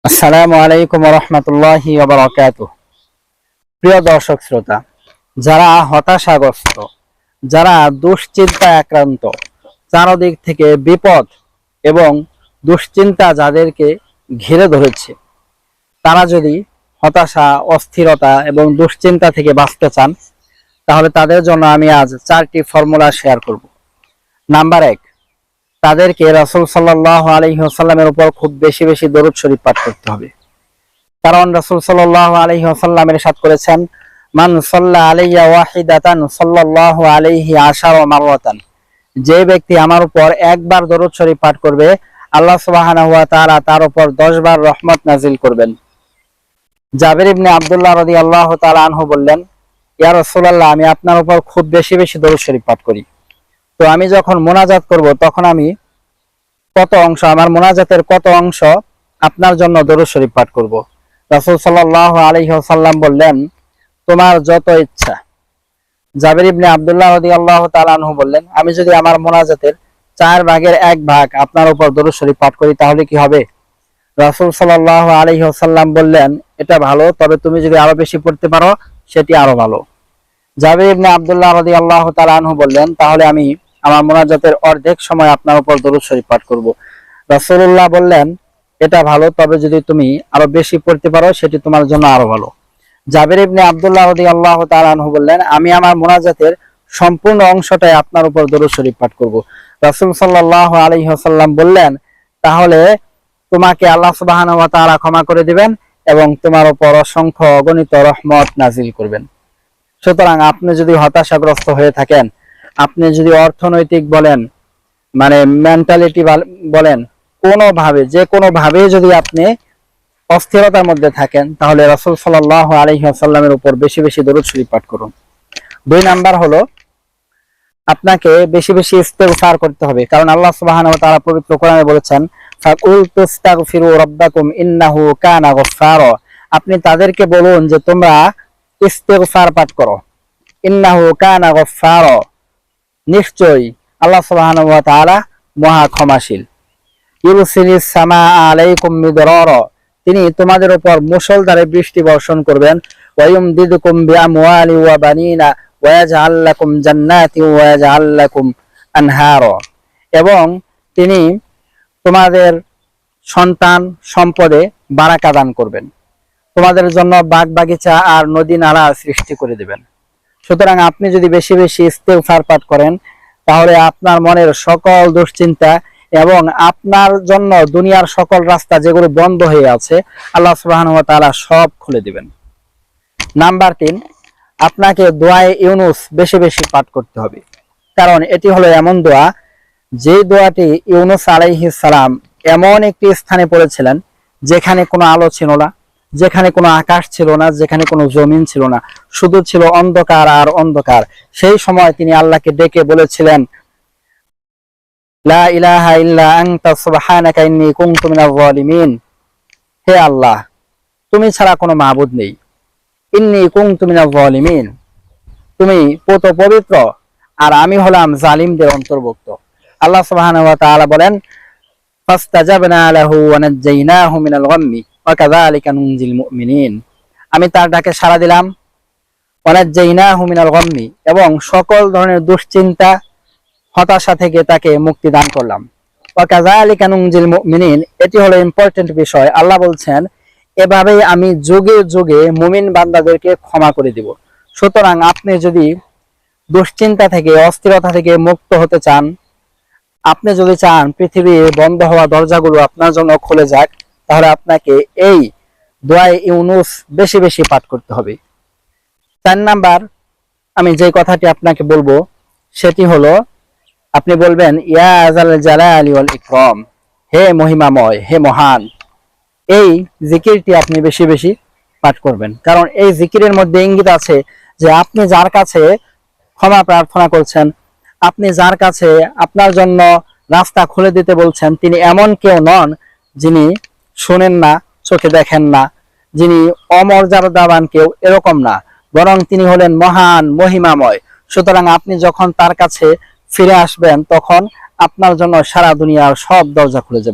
আসসালামু আলাইকুম ওয়া রাহমাতুল্লাহি ওয়া বারাকাতুহু। প্রিয় দর্শক শ্রোতা, যারা হতাশাগ্রস্ত, যারা দুশ্চিন্তায় আক্রান্ত, চারদিক থেকে বিপদ এবং দুশ্চিন্তা যাদেরকে ঘিরে ধরেছে, তারা যদি হতাশা, অস্থিরতা এবং দুশ্চিন্তা থেকে বাঁচতে চান, তাহলে তাদের জন্য আমি আজ 4টি ফর্মুলা শেয়ার করব। নাম্বার 1, তাদেরকে রাসূল সাল্লাল্লাহু আলাইহি ওয়াসাল্লামের উপর খুব বেশি বেশি দরুদ শরীফ পাঠ করতে হবে। কারণ রাসূল সাল্লাল্লাহু আলাইহি ওয়াসাল্লাম ইরশাদ করেছেন, মান সাল্লা আলাইয়া ওয়াহিদাতান সাল্লাল্লাহু আলাইহি আশারা মাররাতান, যে ব্যক্তি আমার উপর একবার দরুদ শরীফ পাঠ করবে, আল্লাহ সুবহানাহু ওয়া তাআলা তার উপর 10 বার রহমত নাজিল করবেন। জাবির ইবনে আব্দুল্লাহ রাদিয়াল্লাহু তাআলা আনহু বললেন, ইয়া রাসূলুল্লাহ, আমি আপনার উপর খুব বেশি বেশি দরুদ শরীফ পাঠ করি। তো আমি যখন মোনাজাত করব, তখন আমি আমার মোনাজাতের কত অংশ আপনার জন্য দরুদ শরীফ পাঠ করব? রাসূল সাল্লাল্লাহু আলাইহি ওয়াসাল্লাম বললেন, তোমার যত ইচ্ছা। জাবির ইবনে আব্দুল্লাহ রাদিয়াল্লাহু তাআলা আনহু বললেন, আমি যদি আমার মোনাজাতের 4 ভাগের 1 ভাগ আপনার উপর দরুদ শরীফ পাঠ করি, তাহলে কি হবে? রাসূল সাল্লাল্লাহু আলাইহি ওয়াসাল্লাম বললেন, এটা ভালো, তবে তুমি যদি আরো বেশি পড়তে পারো সেটি আরো ভালো। জাবির ইবনে আব্দুল্লাহ রাদিয়াল্লাহু তাআলা আনহু বললেন, তাহলে আমি আমার মোনাজাতের অর্ধেক সময় আপনার উপর দরুদ শরীফ পাঠ করব। রাসূলুল্লাহ বললেন, এটা ভালো, তবে যদি তুমি আরো বেশি পড়তে পারো সেটি তোমার জন্য আরো ভালো। জাবির ইবনে আব্দুল্লাহ রাদিয়াল্লাহু তাআলা আনহু বললেন, আমি আমার মোনাজাতের সম্পূর্ণ অংশটাই আপনার উপর দরুদ শরীফ পাঠ করব। রাসূল সাল্লাল্লাহু আলাইহি ওয়াসাল্লাম বললেন, তাহলে তোমাকে আল্লাহ সুবহানাহু ওয়া তাআলা ক্ষমা করে দিবেন এবং তোমার উপর অসংখ্য অগণিত রহমত নাজিল করবেন। সুতরাং আপনি যদি হতাশাগ্রস্ত হয়ে থাকেন, আপনি যদি অর্থনৈতিক বলেন, মানে মেন্টালিটি বলেন, যে কোনো ভাবে যদি আপনি অস্থিরতার মধ্যে থাকেন, তাহলে রাসূল সাল্লাল্লাহু আলাইহি ওয়াসাল্লামের উপর বেশি বেশি দরুদ শরীফ পাঠ করুন। 2 নাম্বার হলো, আপনাকে বেশি বেশি ইস্তেগফার করতে হবে। কারণ আল্লাহ সুবহানাহু ওয়া তাআলা পবিত্র কোরআনে বলেছেন, ফাকুল তাস্তাগফিরু রাব্বাকুম ইন্নাহু কানা গফফারা, আপনি তাদেরকে বলুন যে তোমরা ইস্তেগফার পাঠ করো। ইন্নাহু কানা গফফারা, নিশ্চয়ই আল্লাহ সুবহানাহু ওয়া তাআলা মহা ক্ষমাশীল। ইউরসিলিস সামাআ আলাইকুম মিদরারা, তিনি তোমাদের উপর মুষলধারে বৃষ্টি বর্ষণ করবেন। ওয়া ইউমদিদুকুম বিআমওয়ালি ওয়া বানিনা ওয়া ইয়াজআল লাকুম জান্নাতি ওয়া ইয়াজআল লাকুম আনহারা, এবং তিনি তোমাদের সন্তান সম্পদে বারাকা দান করবেন, তোমাদের জন্য বাগ বাগিচা আর নদী নালা সৃষ্টি করে দিবেন। সুতরাং আপনি যদি বেশি বেশি ইস্তেগফার পাঠ করেন, তাহলে আপনার মনের সকল দুশ্চিন্তা এবং আপনার জন্য দুনিয়ার সকল রাস্তা যেগুলো বন্ধ হয়ে আছে, আল্লাহ সুবহানাহু ওয়া তাআলা সব খুলে দিবেন। নাম্বার 3, আপনাকে দোয়ায়ে ইউনুস বেশি বেশি পাঠ করতে হবে। কারণ এটি হলো এমন দোয়া, যে দোয়াটি ইউনুস আলাইহিস সালাম এমন একটি স্থানে পড়েছিলেন যেখানে কোনো আলো ছিল না, যেখানে কোনো আকাশ ছিল না, যেখানে কোনো জমিন ছিল না, শুধু ছিল অন্ধকার আর অন্ধকার। সেই সময় তিনি আল্লাহকে ডেকে বলেছিলেন, লা ইলাহা ইল্লা আনতা সুবহানাকা ইন্নী কুনতু মিনাজ জালিমিন, হে আল্লাহ, তুমি ছাড়া কোনো মাবুদ নেই, ইন্নী কুনতু মিনাজ জালিমিন, তুমি পবিত্র আর আমি হলাম জালিমদের অন্তর্ভুক্ত। আল্লাহ সুবহানাহু ওয়া তাআলা বলেন, ফাস্তাজাবনা লাহু ওয়া নাজ্জাইনাহু মিনাল গাম্মি ওয়া কাযালিকা নুনজিল মুমিনিন, আমি তার ডাকে সাড়া দিলাম, ওয়া নাজ্জাইনাহু মিনাল গাম্মি, এবং সকল ধরনের দুশ্চিন্তা, হতাশা থেকে তাকে মুক্তি দান করলাম। ওয়া কাযালিকা নুনজিল মুমিনিন, এটি হলো ইম্পর্টেন্ট বিষয়। আল্লাহ বলছেন, এভাবেই আমি যুগে যুগে মুমিন বান্দাদেরকে ক্ষমা করে দিব। সুতরাং আপনি যদি দুশ্চিন্তা থেকে, অস্থিরতা থেকে মুক্ত হতে চান, আপনি যদি চান পৃথিবীর বন্ধ হওয়া দরজাগুলো আপনার জন্য খুলে যাক, তাহলে আপনাকে এই দোয়ায়ে ইউনুস বেশি বেশি পাঠ করতে হবে। 4 নাম্বার, আমি যে কথাটি আপনাকে বলবো সেটি হলো, আপনি বলবেন, ইয়া যাল জালালি ওয়াল ইকরাম, হে মহিমাময়, হে মহান। এই জিকিরটি আপনি বেশি বেশি পাঠ করবেন। কারণ এই জিকিরের মধ্যে ইঙ্গিত আছে যে আপনি যার কাছে ক্ষমা প্রার্থনা করছেন, আপনি যার কাছে আপনার জন্য রাস্তা খুলে দিতে বলছেন, তিনি এমন কেউ নন যিনি শোনেন না, চোখে দেখেন না, যিনি অমর্যাদাবান কেউ, এরকম না, বরং তিনি হলেন মহান, মহিমাময়। সুতরাং আপনি যখন তার কাছে ফিরে আসবেন, তখন আপনার জন্য সারা দুনিয়ার সব দরজা খুলে যাবে।